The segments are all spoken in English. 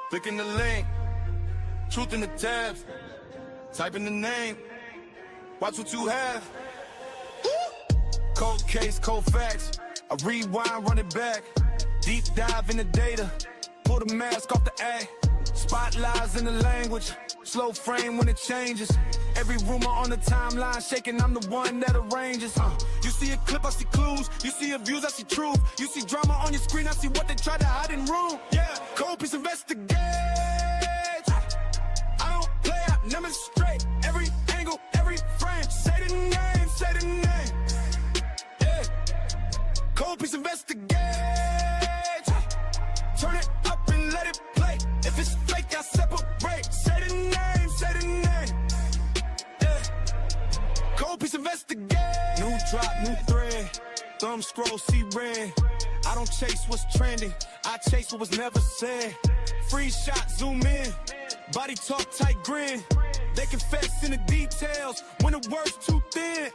Clicking the link, truth in the tabs, type in the name, watch what you have. Cold case, cold facts, I rewind, run it back, deep dive in the data, pull the mask off the act, spot lies in the language, slow frame when it changes, every rumor on the timeline shaking, I'm the one that arranges. You see a clip, I see clues, you see abuse, I see truth, you see drama on your screen, I see what they try to hide in room. Yeah, cold piece investigate, I don't play, I demonstrate, every angle, every frame, say the name, say the name. Yeah, cold piece investigate, turn it up and let it play, if it's fake, I separate, say the name, say the name. Yeah, cold piece investigate, new drop, new thread, thumb scroll, see red, I don't chase what's trending, I chase what was never said, free shot, zoom in, body talk, tight grin, they confess in the details, when the word's too thin,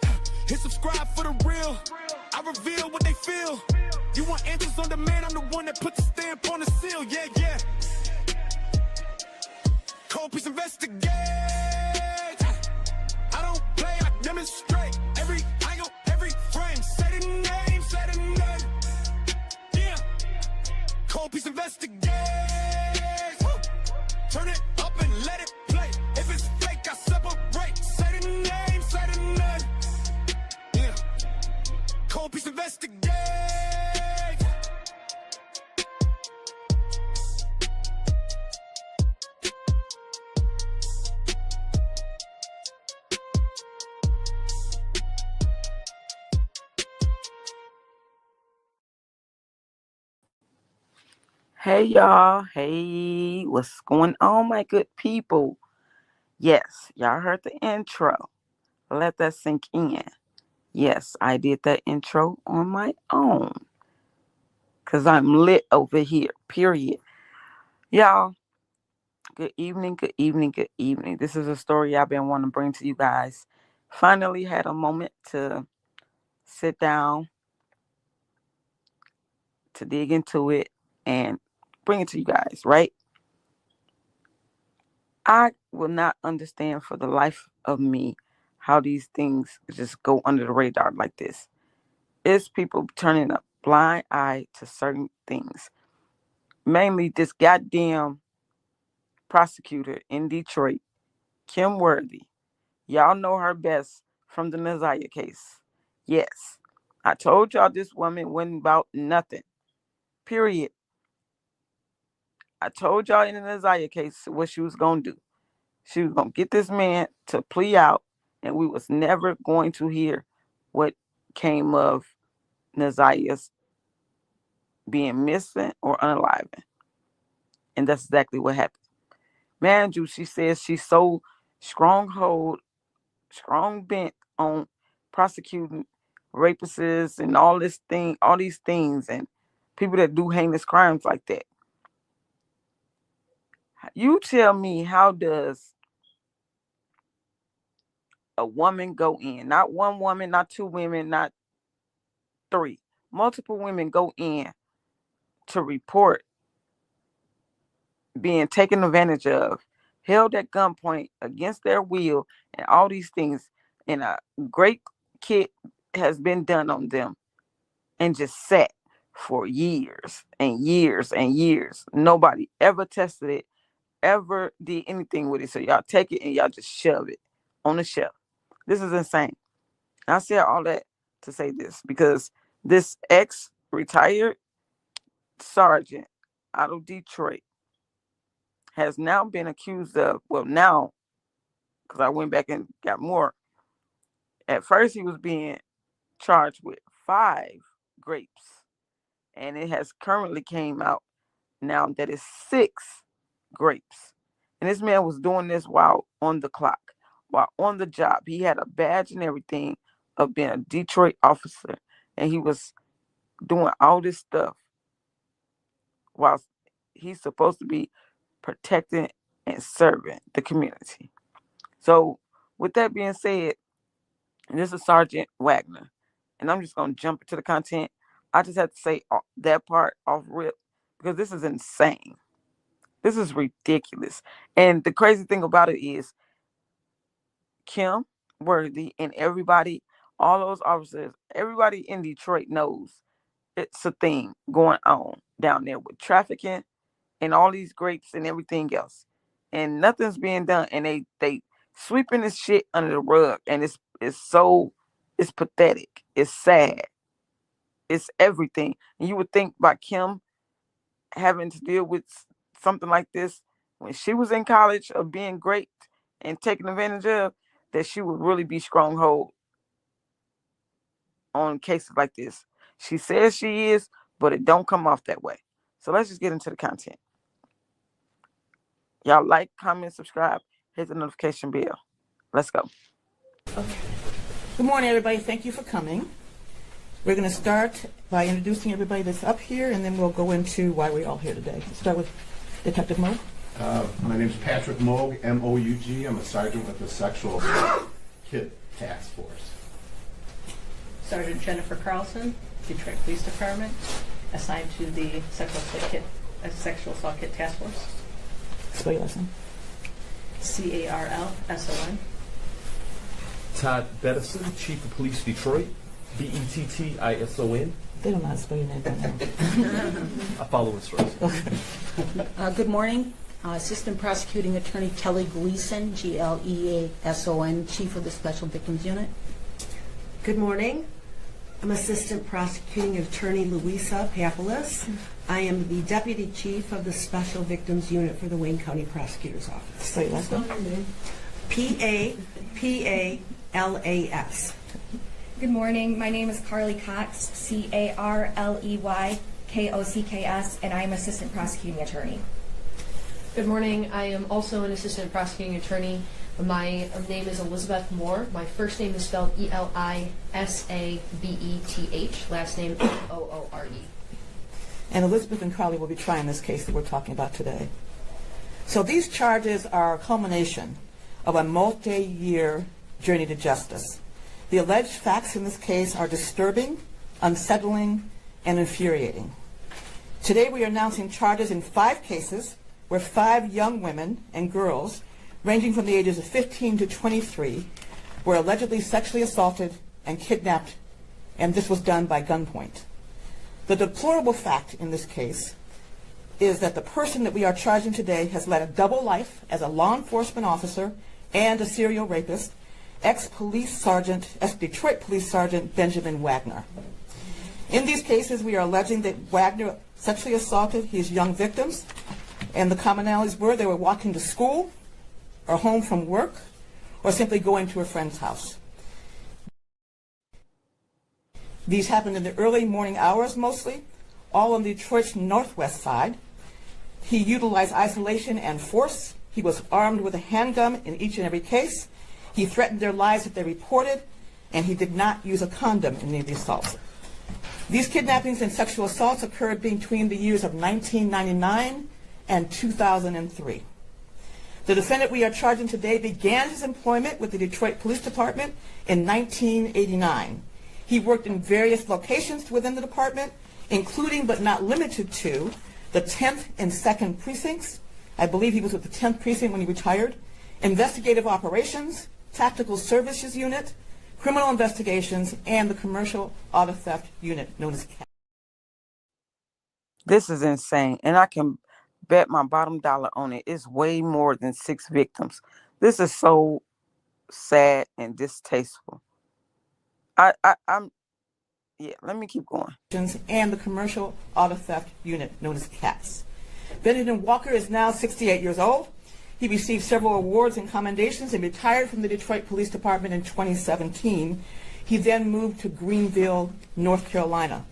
hit subscribe for the real, I reveal what they feel, you want answers on demand, I'm the one that put the stamp on the seal, yeah, yeah, cold piece investigate, I don't play, I demonstrate, every angle, every frame, say the name, say the name, yeah, cold piece investigate, turn it up and let it play, if it's fake, I separate, say the name, say the name, yeah, cold piece investigate. Hey y'all, hey, what's going on, my good people? Yes, y'all heard the intro. Let that sink in. Yes, I did that intro on my own because I'm lit over here, period. Y'all, good evening, good evening, good evening. This is a story I've been wanting to bring to you guys. Finally had a moment to sit down, to dig into it, and bring it to you guys, right? I will not understand for the life of me how these things just go under the radar like this. It's people turning a blind eye to certain things. Mainly this goddamn prosecutor in Detroit, Kim Worthy. Y'all know her best from the Naziah case. Yes, I told y'all this woman wasn't about nothing. Period. I told y'all in the Naziah case what she was going to do. She was going to get this man to plea out, and we was never going to hear what came of Naziah's being missing or unaliving. And that's exactly what happened. Man, you, she says she's so stronghold, strong bent on prosecuting rapists and all these things, and people that do heinous crimes like that. You tell me, how does a woman go in? Not one woman, not two women, not three. Multiple women go in to report being taken advantage of, held at gunpoint against their will, and all these things. And a great kit has been done on them and just sat for years and years and years. Nobody ever tested it, ever did anything with it. So y'all take it and y'all just shove it on the shelf. This is insane. I said all that to say this because this ex-retired sergeant out of Detroit has now been accused of, well, now, because I went back and got more. At first, he was being charged with 5 grapes, and it has currently came out now that it's 6 grapes. And this man was doing this while on the clock, while on the job. He had a badge and everything of being a Detroit officer, and he was doing all this stuff while he's supposed to be protecting and serving the community. So, with that being said, this is Sergeant Wagner, and I'm just gonna jump into the content. I just have to say that part off rip because this is insane. This is ridiculous. And the crazy thing about it is Kim Worthy and everybody, all those officers, everybody in Detroit knows it's a thing going on down there with trafficking and all these grapes and everything else. And nothing's being done. And they sweeping this shit under the rug. And it's pathetic. It's sad. It's everything. And you would think by Kim having to deal with something like this when she was in college of being great and taken advantage of, that she would really be stronghold on cases like this. She says she is, but it don't come off that way. So let's just get into the content. Y'all like, comment, subscribe, hit the notification bell. Let's go. Okay. Good morning, everybody. Thank you for coming. We're going to start by introducing everybody that's up here, and then we'll go into why we're all here today. Let's start with Detective Moog. My name is Patrick Moog, M-O-U-G. I'm a sergeant with the Sexual Assault Kit Task Force. Sergeant Jennifer Carlson, Detroit Police Department, assigned to the Sexual Assault Kit Task Force. Spell your last name. C-A-R-L-S-O-N. Todd Bettison, Chief of Police Detroit, B-E-T-T-I-S-O-N. They don't know how to spell your name. I follow instructions. Good morning. Assistant Prosecuting Attorney Kelly Gleason, G-L-E-A-S-O-N, Chief of the Special Victims Unit. Good morning. I'm Assistant Prosecuting Attorney Louisa Papolis. I am the Deputy Chief of the Special Victims Unit for the Wayne County Prosecutor's Office. Spell your last name. P-A-P-A-L-A-S. Good morning. My name is Carly Cox, C-A-R-L-E-Y-K-O-C-K-S, and I am Assistant Prosecuting Attorney. Good morning. I am also an Assistant Prosecuting Attorney. My name is Elizabeth Moore. My first name is spelled E-L-I-S-A-B-E-T-H. Last name O-O-R-E. And Elizabeth and Carly will be trying this case that we're talking about today. So these charges are a culmination of a multi-year journey to justice. The alleged facts in this case are disturbing, unsettling, and infuriating. Today we are announcing charges in 5 cases where 5 young women and girls ranging from the ages of 15 to 23 were allegedly sexually assaulted and kidnapped, and this was done by gunpoint. The deplorable fact in this case is that the person that we are charging today has led a double life as a law enforcement officer and a serial rapist, ex-Detroit Police Sergeant Benjamin Wagner. In these cases, we are alleging that Wagner sexually assaulted his young victims, and the commonalities were they were walking to school or home from work or simply going to a friend's house. These happened in the early morning hours mostly, all on Detroit's northwest side. He utilized isolation and force. He was armed with a handgun in each and every case. He threatened their lives if they reported, and he did not use a condom in any of the assaults. These kidnappings and sexual assaults occurred between the years of 1999 and 2003. The defendant we are charging today began his employment with the Detroit Police Department in 1989. He worked in various locations within the department, including but not limited to the 10th and 2nd precincts. I believe he was with the 10th precinct when he retired. Investigative operations, tactical services unit, criminal investigations, and the commercial auto theft unit known as CAT. This is insane. And I can bet my bottom dollar on it. It's way more than 6 victims. This is so sad and distasteful. Let me keep going. And the commercial auto theft unit known as CATS. Benjamin Walker is now 68 years old. He received several awards and commendations and retired from the Detroit Police Department in 2017. He then moved to Greenville, North Carolina.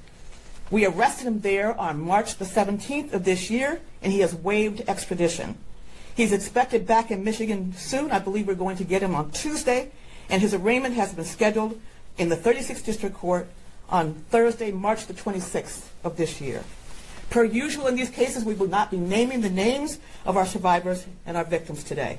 We arrested him there on March the 17th of this year, and he has waived extradition. He's expected back in Michigan soon. I believe we're going to get him on Tuesday, and his arraignment has been scheduled in the 36th District Court on Thursday, March the 26th of this year. Per usual in these cases, we will not be naming the names of our survivors and our victims today.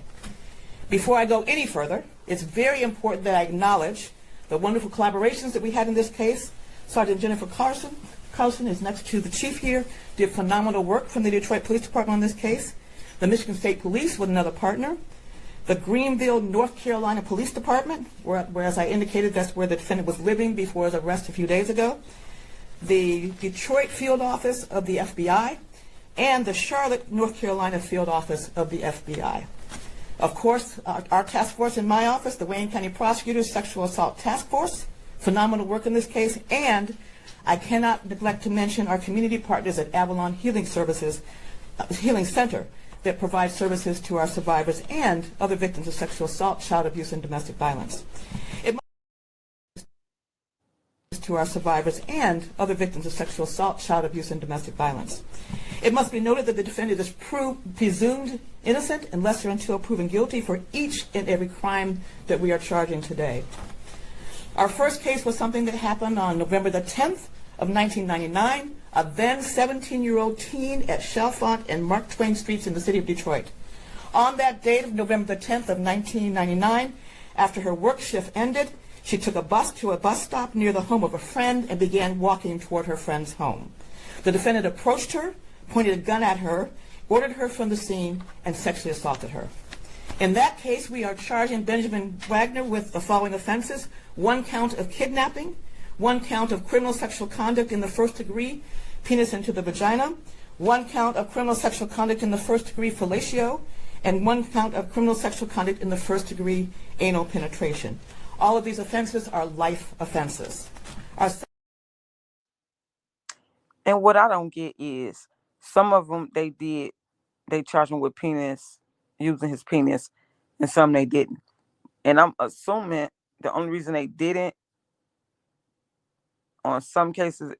Before I go any further, it's very important that I acknowledge the wonderful collaborations that we had in this case. Sergeant Jennifer Carlson is next to the chief here, did phenomenal work from the Detroit Police Department on this case. The Michigan State Police was another partner. The Greenville, North Carolina Police Department, where, as I indicated, that's where the defendant was living before his arrest a few days ago. The Detroit Field Office of the FBI, and the Charlotte, North Carolina Field Office of the FBI. Of course, our task force in my office, the Wayne County Prosecutor's Sexual Assault Task Force, phenomenal work in this case, and I cannot neglect to mention our community partners at Avalon Healing Services, Healing Center, that provide services to our survivors and other victims of sexual assault, child abuse, and domestic violence. To our survivors and other victims of sexual assault, child abuse, and domestic violence. It must be noted that the defendant is presumed innocent unless or until proven guilty for each and every crime that we are charging today. Our first case was something that happened on November the 10th of 1999, a then 17-year-old teen at Chalfont and Mark Twain Streets in the city of Detroit. On that date of November the 10th of 1999, after her work shift ended, she took a bus to a bus stop near the home of a friend and began walking toward her friend's home. The defendant approached her, pointed a gun at her, ordered her from the scene, and sexually assaulted her. In that case, we are charging Benjamin Wagner with the following offenses: 1 count of kidnapping, 1 count of criminal sexual conduct in the first degree, penis into the vagina, 1 count of criminal sexual conduct in the first degree, fellatio, and 1 count of criminal sexual conduct in the first degree, anal penetration. All of these offenses are life offenses. And what I don't get is some of them they charged him with penis, using his penis, and some they didn't. And I'm assuming the only reason they didn't on some cases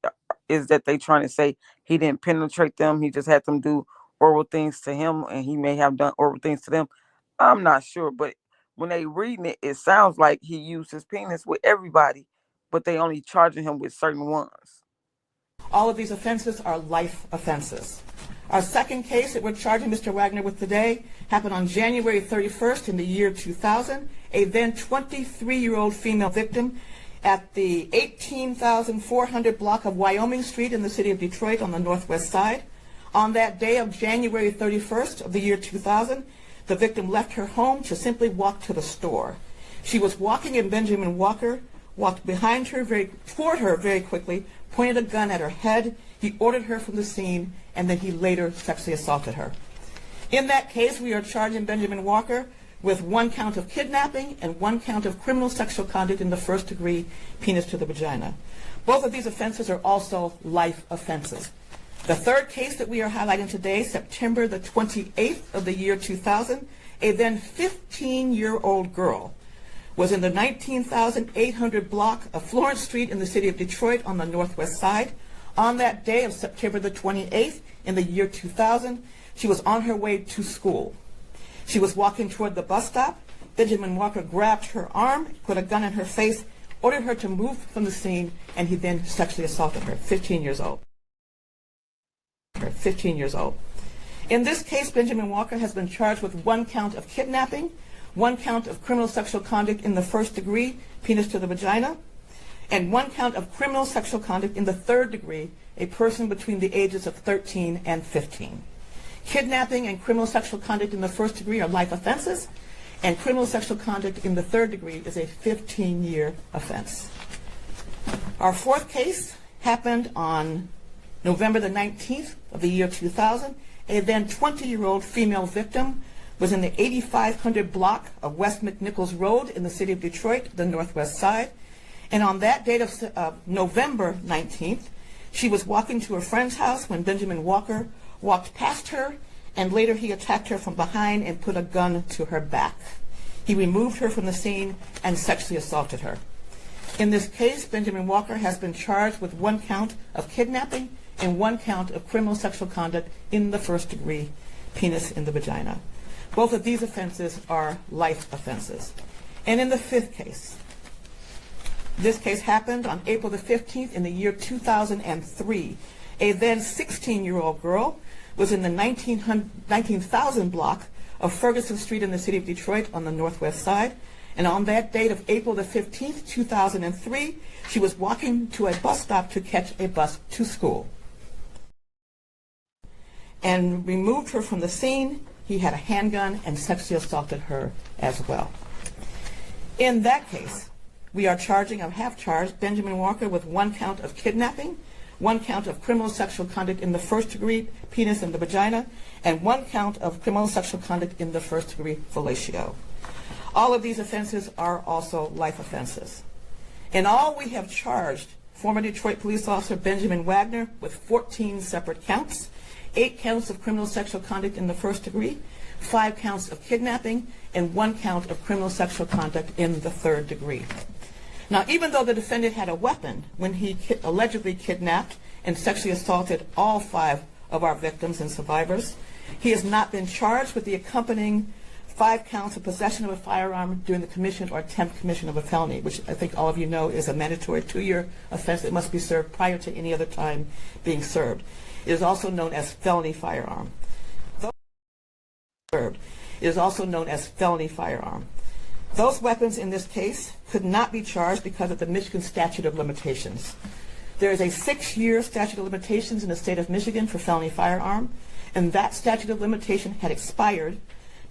is that they trying to say he didn't penetrate them. He just had them do oral things to him, and he may have done oral things to them. I'm not sure, but when they reading it, it sounds like he used his penis with everybody, but they only charging him with certain ones. All of these offenses are life offenses. Our second case that we're charging Mr. Wagner with today happened on January 31st in the year 2000. A then 23-year-old female victim at the 18,400 block of Wyoming Street in the city of Detroit on the northwest side. On that day of January 31st of the year 2000, the victim left her home to simply walk to the store. She was walking and Benjamin Walker walked behind her, toward her very quickly, pointed a gun at her head. He ordered her from the scene, and then he later sexually assaulted her. In that case, we are charging Benjamin Walker with 1 count of kidnapping and 1 count of criminal sexual conduct in the first degree, penis to the vagina. Both of these offenses are also life offenses. The third case that we are highlighting today, September the 28th of the year 2000, a then 15-year-old girl was in the 19,800 block of Florence Street in the city of Detroit on the northwest side. On that day of September the 28th in the year 2000, she was on her way to school. She was walking toward the bus stop. Benjamin Walker grabbed her arm, put a gun in her face, ordered her to move from the scene, and he then sexually assaulted her, 15 years old. 15 years old. In this case, Benjamin Walker has been charged with 1 count of kidnapping, 1 count of criminal sexual conduct in the first degree, penis to the vagina, and 1 count of criminal sexual conduct in the third degree, a person between the ages of 13 and 15. Kidnapping and criminal sexual conduct in the first degree are life offenses, and criminal sexual conduct in the third degree is a 15-year offense. Our fourth case happened on November the 19th of the year 2000. A then 20-year-old female victim was in the 8500 block of West McNichols Road in the city of Detroit, the northwest side. And on that date of November 19th, she was walking to her friend's house when Benjamin Walker walked past her, and later he attacked her from behind and put a gun to her back. He removed her from the scene and sexually assaulted her. In this case, Benjamin Walker has been charged with 1 count of kidnapping and 1 count of criminal sexual conduct in the first degree, penis in the vagina. Both of these offenses are life offenses. And in the fifth case, this case happened on April the 15th in the year 2003. A then 16-year-old girl was in the 19,000 block of Ferguson Street in the city of Detroit on the northwest side. And on that date of April the 15th, 2003, she was walking to a bus stop to catch a bus to school. And removed her from the scene. he had a handgun and sexually assaulted her as well. In that case, we are have charged Benjamin Walker with 1 count of kidnapping, 1 count of criminal sexual conduct in the first degree, penis in the vagina, and 1 count of criminal sexual conduct in the first degree, fellatio. All of these offenses are also life offenses. In all, we have charged former Detroit police officer Benjamin Wagner with 14 separate counts, 8 counts of criminal sexual conduct in the first degree, 5 counts of kidnapping, and 1 count of criminal sexual conduct in the third degree. Now, even though the defendant had a weapon when he allegedly kidnapped and sexually assaulted all 5 of our victims and survivors, he has not been charged with the accompanying 5 counts of possession of a firearm during the commission or attempt commission of a felony, which I think all of you know is a mandatory 2-year offense that must be served prior to any other time being served. It is also known as felony firearm. It is also known as felony firearm. Those weapons in this case could not be charged because of the Michigan statute of limitations. There is a 6-year statute of limitations in the state of Michigan for felony firearm, and that statute of limitation had expired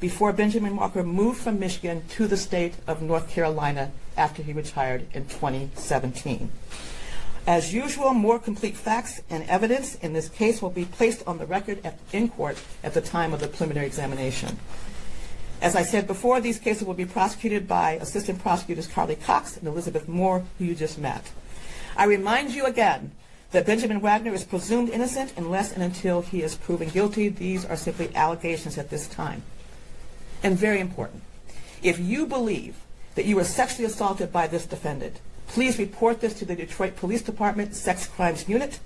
before Benjamin Walker moved from Michigan to the state of North Carolina after he retired in 2017. As usual, more complete facts and evidence in this case will be placed on the record in court at the time of the preliminary examination. As I said before, these cases will be prosecuted by Assistant Prosecutors Carly Cox and Elizabeth Moore, who you just met. I remind you again that Benjamin Wagner is presumed innocent unless and until he is proven guilty. These are simply allegations at this time. And very important, if you believe that you were sexually assaulted by this defendant, please report this to the Detroit Police Department Sex Crimes Unit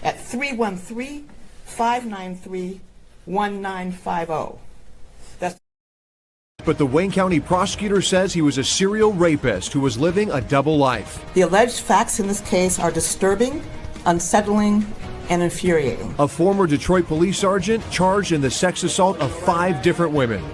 at 313-593-1950. But the Wayne County prosecutor says he was a serial rapist who was living a double life. The alleged facts in this case are disturbing, unsettling, and infuriating. A former Detroit police sergeant charged in the sex assault of 5 different women.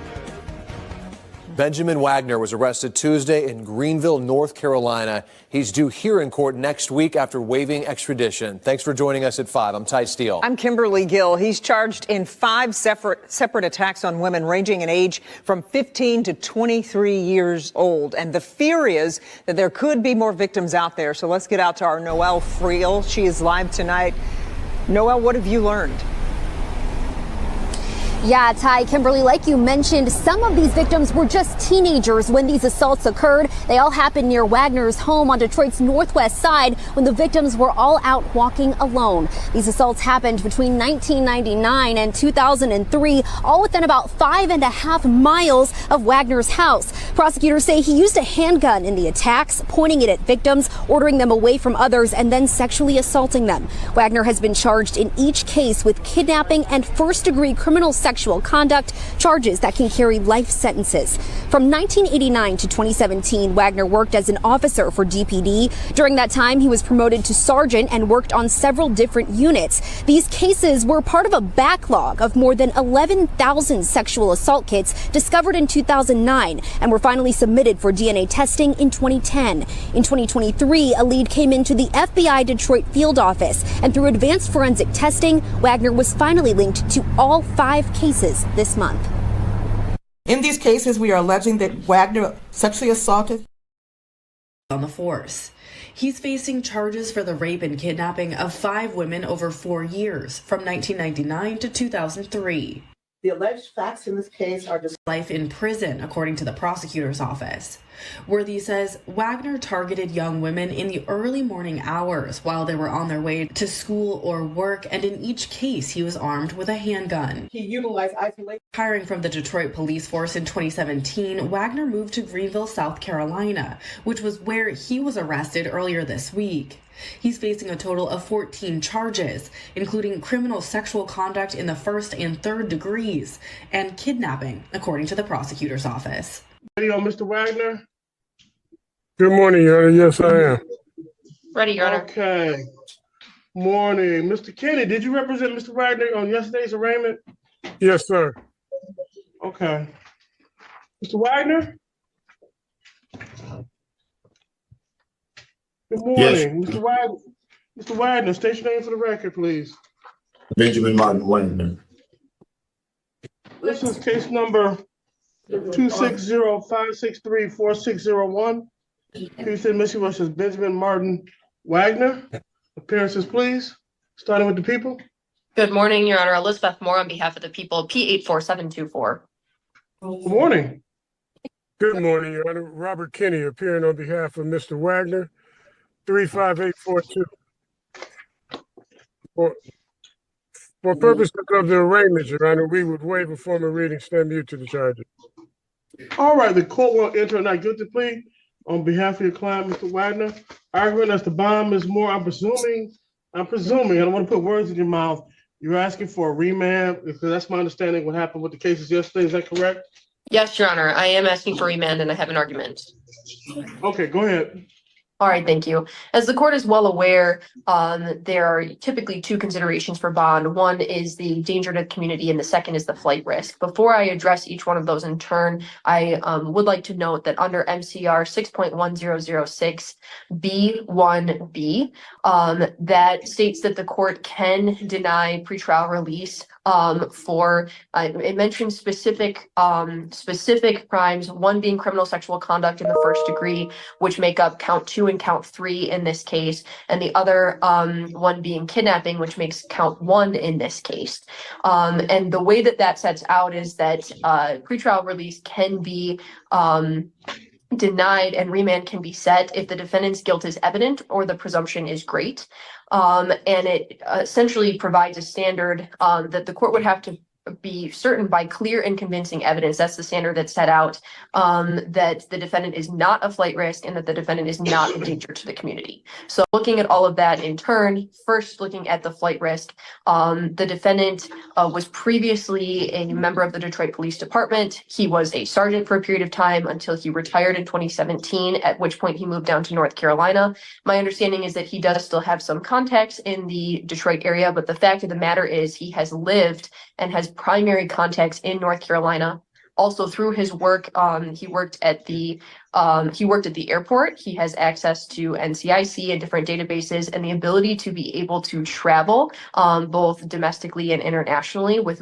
Benjamin Wagner was arrested Tuesday in Greenville, North Carolina. He's due here in court next week after waiving extradition. Thanks for joining us at 5. I'm Ty Steele. I'm Kimberly Gill. He's charged in 5 separate attacks on women ranging in age from 15 to 23 years old. And the fear is that there could be more victims out there. So let's get out to our Noelle Friel. She is live tonight. Noelle, what have you learned? Yeah, Ty, Kimberly, like you mentioned, some of these victims were just teenagers when these assaults occurred. They all happened near Wagner's home on Detroit's northwest side when the victims were all out walking alone. These assaults happened between 1999 and 2003, all within about 5.5 miles of Wagner's house. Prosecutors say he used a handgun in the attacks, pointing it at victims, ordering them away from others, and then sexually assaulting them. Wagner has been charged in each case with kidnapping and first-degree criminal sexual conduct, charges that can carry life sentences. From 1989 to 2017, Wagner worked as an officer for DPD. During that time, he was promoted to sergeant and worked on several different units. These cases were part of a backlog of more than 11,000 sexual assault kits discovered in 2009 and were finally submitted for DNA testing in 2010. In 2023, a lead came into the FBI Detroit field office, and through advanced forensic testing, Wagner was finally linked to all 5 cases this month. In these cases, we are alleging that Wagner sexually assaulted on the force. He's facing charges for the rape and kidnapping of 5 women over 4 years, from 1999 to 2003. The alleged facts in this case are just life in prison, according to the prosecutor's office. Worthy says Wagner targeted young women in the early morning hours while they were on their way to school or work, and in each case he was armed with a handgun. He utilized isolation. Hiring from the Detroit police force in 2017, Wagner moved to Greenville, South Carolina, which was where he was arrested earlier this week. He's facing a total of 14 charges, including criminal sexual conduct in the first and third degrees and kidnapping, according to the prosecutor's office. Ready on Mr. Wagner? Good morning, Your Honor. Yes, I am. Ready, Your Honor. Okay. Morning. Mr. Kenny, did you represent Mr. Wagner on yesterday's arraignment? Yes, sir. Okay. Mr. Wagner? Good morning. Yes. Mr. Wagner. Mr. Wagner, state your name for the record, please. Benjamin Martin Wagner. This is case number 260-563-4601. Houston, Michigan versus Benjamin Martin Wagner. Appearances, please. Starting with the people. Good morning, Your Honor. Elizabeth Moore on behalf of the people, P84724. Good morning. Good morning, Your Honor. Robert Kinney appearing on behalf of Mr. Wagner, 35842. For purposes of the arraignment, Your Honor, we would waive a formal reading, stand mute to the charges. All right, the court will enter a not guilty plea on behalf of your client, Mr. Wagner. Arguing as the bond, Ms. Moore, I'm presuming, I don't want to put words in your mouth. You're asking for a remand, because that's my understanding what happened with the cases yesterday. Is that correct? Yes, Your Honor. I am asking for remand and I have an argument. Okay, go ahead. All right, thank you. As the court is well aware, there are typically two considerations for bond. One is the danger to the community and the second is the flight risk. Before I address each one of those in turn, I would like to note that under MCR 6.1006 B1B, that states that the court can deny pretrial release for it mentions specific crimes, one being criminal sexual conduct in the first degree, which make up count 2 and count 3 in this case, and the other one being kidnapping, which makes count 1 in this case. And the way that that sets out is that pretrial release can be denied and remand can be set if the defendant's guilt is evident or the presumption is great. And it essentially provides a standard that the court would have to be certain by clear and convincing evidence. That's the standard that's set out, that the defendant is not a flight risk and that the defendant is not a danger to the community. So looking at all of that in turn, first looking at the flight risk, the defendant was previously a member of the Detroit Police Department. He was a sergeant for a period of time until he retired in 2017, at which point he moved down to North Carolina. My understanding is that he does still have some contacts in the Detroit area, but the fact of the matter is he has lived and has primary contacts in North Carolina. Also through his work, he worked at the airport. He has access to NCIC and different databases and the ability to be able to travel both domestically and internationally with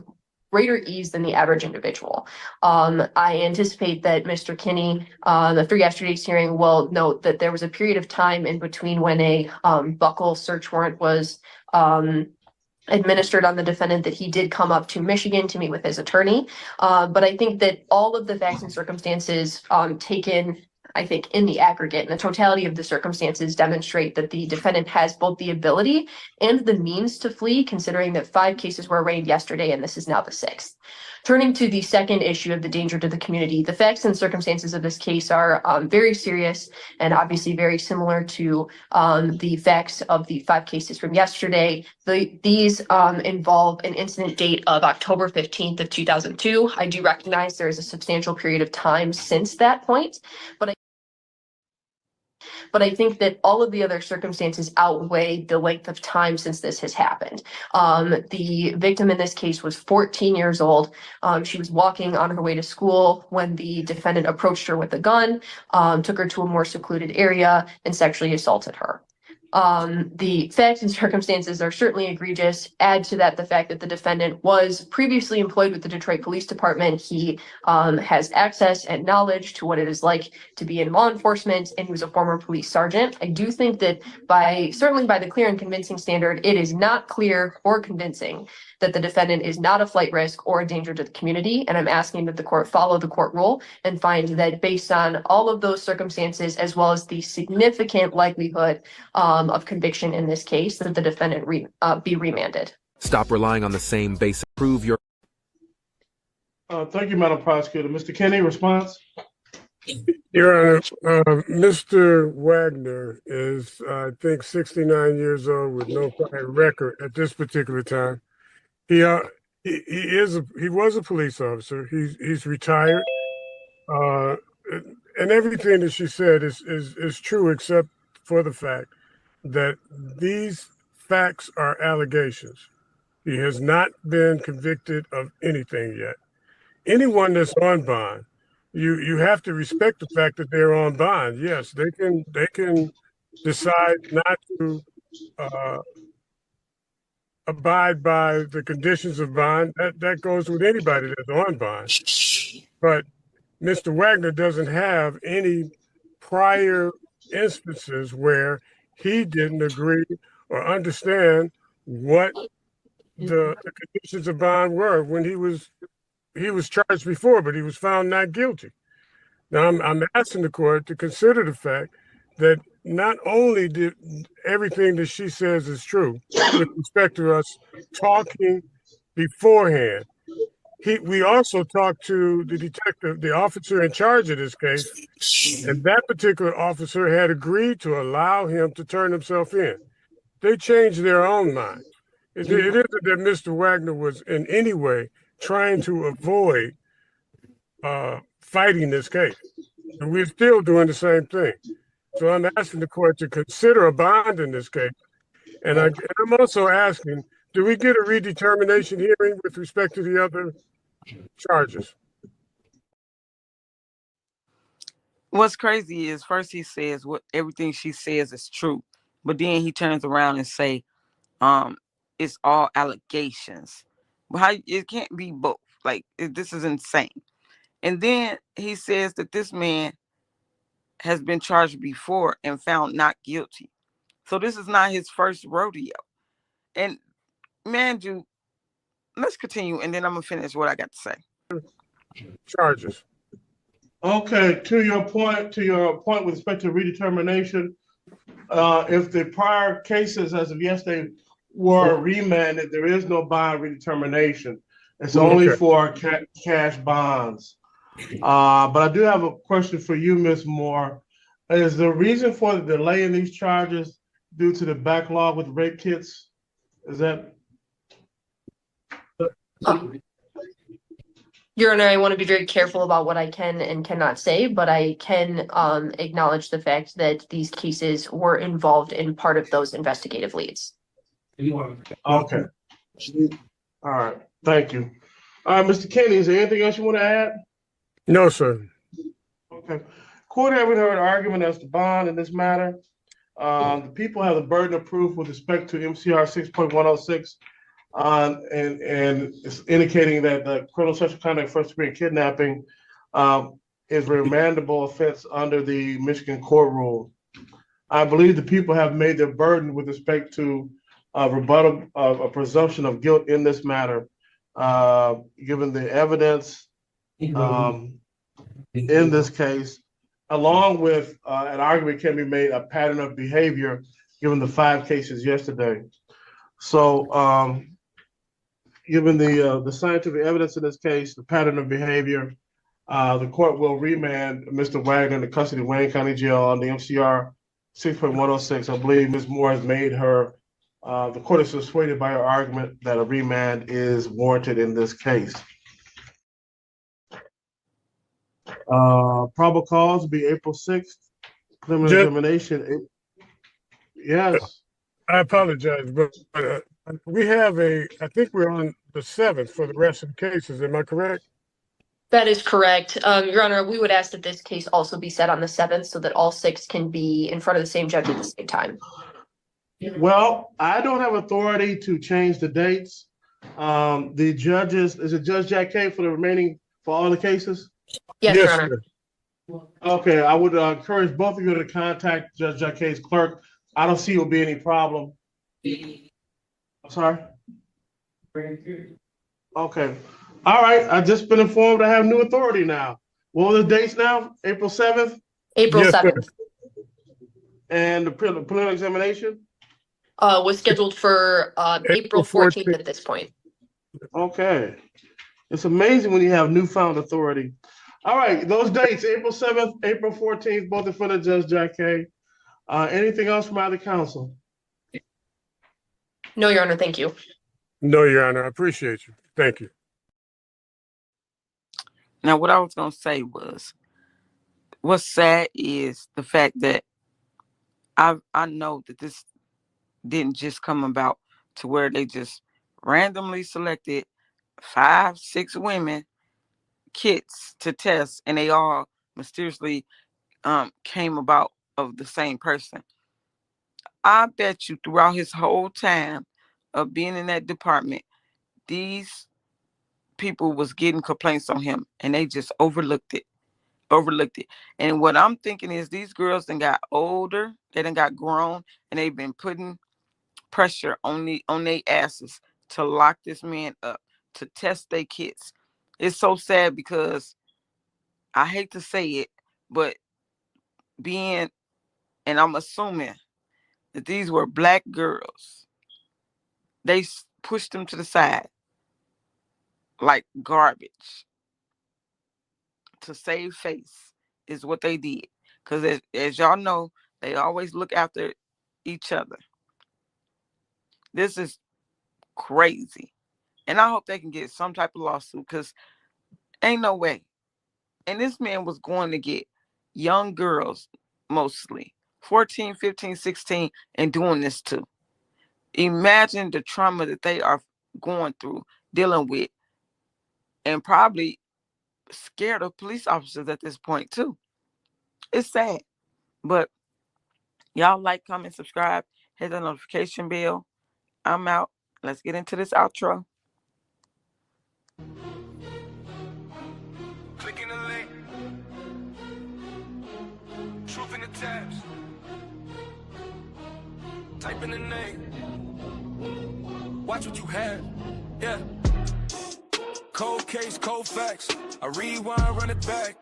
greater ease than the average individual. I anticipate that Mr. Kinney, after yesterday's hearing, will note that there was a period of time in between when a buckle search warrant was administered on the defendant that he did come up to Michigan to meet with his attorney. But I think that all of the facts and circumstances taken, I think, in the aggregate and the totality of the circumstances demonstrate that the defendant has both the ability and the means to flee, considering that 5 cases were arraigned yesterday and this is now the 6th. Turning to the second issue of the danger to the community, the facts and circumstances of this case are very serious and obviously very similar to the facts of the 5 cases from yesterday. These involve an incident date of October 15th of 2002. I do recognize there is a substantial period of time since that point, but I think that all of the other circumstances outweigh the length of time since this has happened. The victim in this case was 14 years old. She was walking on her way to school when the defendant approached her with a gun, took her to a more secluded area, and sexually assaulted her. The facts and circumstances are certainly egregious. Add to that the fact that the defendant was previously employed with the Detroit Police Department. He has access and knowledge to what it is like to be in law enforcement, and he was a former police sergeant. I do think that certainly by the clear and convincing standard, it is not clear or convincing that the defendant is not a flight risk or a danger to the community. And I'm asking that the court follow the court rule and find that based on all of those circumstances, as well as the significant likelihood of conviction in this case, that the defendant be remanded. Stop relying on the same base. Prove your. Thank you, Madam Prosecutor. Mr. Kinney, response? Your Honor, Mr. Wagner is, I think, 69 years old with no prior record at this particular time. He was a police officer. He's retired, and everything that she said is true, except for the fact that these facts are allegations. He has not been convicted of anything yet. Anyone that's on bond, you have to respect the fact that they're on bond. Yes, they can decide not to abide by the conditions of bond. That goes with anybody that's on bond. But Mr. Wagner doesn't have any prior instances where he didn't agree or understand what the conditions of bond were when he was charged before, but he was found not guilty. Now I'm asking the court to consider the fact that not only did everything that she says is true with respect to us talking beforehand, we also talked to the detective, the officer in charge of this case, and that particular officer had agreed to allow him to turn himself in. They changed their own mind. It isn't that Mr. Wagner was in any way trying to avoid fighting this case. And we're still doing the same thing. So I'm asking the court to consider a bond in this case. And I'm also asking, do we get a redetermination hearing with respect to the other charges? What's crazy is first he says everything she says is true, but then he turns around and say, it's all allegations. How it can't be both? Like this is insane. And then he says that this man has been charged before and found not guilty. So this is not his first rodeo. And man, let's continue, and then I'm gonna finish what I got to say. Charges. Okay, to your point with respect to redetermination, if the prior cases as of yesterday were remanded, there is no bond redetermination. It's only for cash bonds. But I do have a question for you, Ms. Moore. Is the reason for the delay in these charges due to the backlog with rape kits? Is that? Your Honor, I want to be very careful about what I can and cannot say, but I can acknowledge the fact that these cases were involved in part of those investigative leads. Okay. All right. Thank you. All right, Mr. Kenny, is there anything else you want to add? No, sir. Okay. Court having heard argument as to bond in this matter. The people have the burden of proof with respect to MCR 6.106, and it's indicating that the criminal sexual conduct first degree kidnapping is a remandable offense under the Michigan court rule. I believe the people have made their burden with respect to rebuttal of a presumption of guilt in this matter, given the evidence in this case, along with an argument can be made a pattern of behavior given the 5 cases yesterday. So given the scientific evidence in this case, the pattern of behavior, the court will remand Mr. Wagner to custody of Wayne County Jail on the MCR 6.106. I believe Ms. Moore has made her, the court is persuaded by her argument that a remand is warranted in this case. Probable cause will be April 6th. Preliminary examination. Yes. I apologize, but we have I think we're on the 7th for the rest of the cases. Am I correct? That is correct. Your Honor, we would ask that this case also be set on the 7th so that all 6 can be in front of the same judge at the same time. Well, I don't have authority to change the dates. The judges, is it Judge Jack Kay for all the cases? Yes, Your Honor. Okay, I would encourage both of you to contact Judge Jack Kay's clerk. I don't see it will be any problem. I'm sorry? Okay. All right, I've just been informed I have new authority now. What were the dates now? April 7th? April 7th. And the preliminary examination? Was scheduled for April 14th at this point. Okay. It's amazing when you have newfound authority. All right, those dates, April 7th, April 14th, both in front of Judge Jack Kay. Anything else from either counsel? No, Your Honor, thank you. No, Your Honor, I appreciate you. Thank you. Now, what I was going to say was, what's sad is the fact that I know that this didn't just come about to where they just randomly selected 5, 6 women kits to test, and they all mysteriously came about of the same person. I bet you throughout his whole time of being in that department, these people was getting complaints on him, and they just overlooked it. And what I'm thinking is these girls done got older, they done got grown, and they've been putting pressure on their asses to lock this man up, to test their kids. It's so sad because I hate to say it, but and I'm assuming that these were black girls, they pushed them to the side like garbage to save face is what they did. Because as y'all know, they always look after each other. This is crazy. And I hope they can get some type of lawsuit, because ain't no way. And this man was going to get young girls, mostly 14, 15, 16, and doing this too. Imagine the trauma that they are going through, dealing with, and probably scared of police officers at this point too. It's sad. But y'all like, comment, subscribe, hit the notification bell. I'm out. Let's get into this outro. Click in the link. Truth in the tabs. Type in the name. Watch what you have. Yeah. Cold case, cold facts. I rewind, run it back.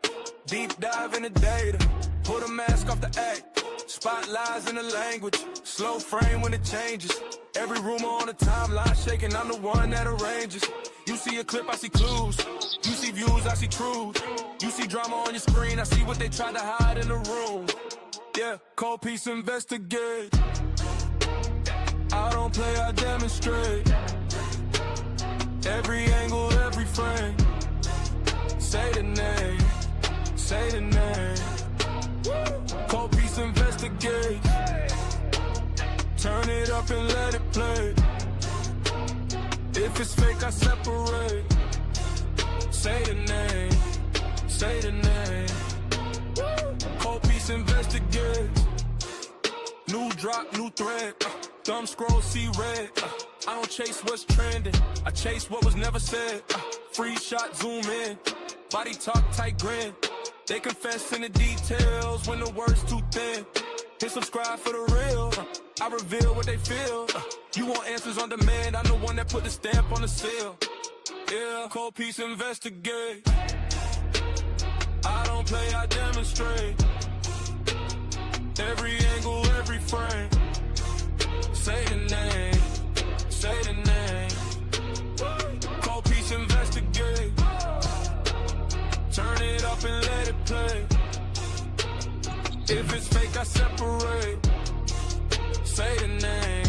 Deep dive in the data. Put a mask off the act. Spot lies in the language. Slow frame when it changes. Every rumor on the timeline shaking. I'm the one that arranges. You see a clip, I see clues. You see views, I see truth. You see drama on your screen, I see what they tried to hide in the room. Yeah, cold piece investigate. I don't play, I demonstrate. Every angle, every frame. Say the name, say the name. Cold piece investigate. Turn it up and let it play. If it's fake, I separate. Say the name, say the name. Cold piece investigate. New drop, new thread. Thumb scroll, see red. I don't chase what's trending. I chase what was never said. Free shot, zoom in. Body talk, tight grin. They confess in the details when the word's too thin. Hit subscribe for the real. I reveal what they feel. You want answers on demand. I'm the one that put the stamp on the seal. Yeah, cold piece investigate. I don't play, I demonstrate. Every angle, every frame. Say the name, say the name. Cold piece investigate. Turn it up and let it play. If it's fake, I separate. Say the name.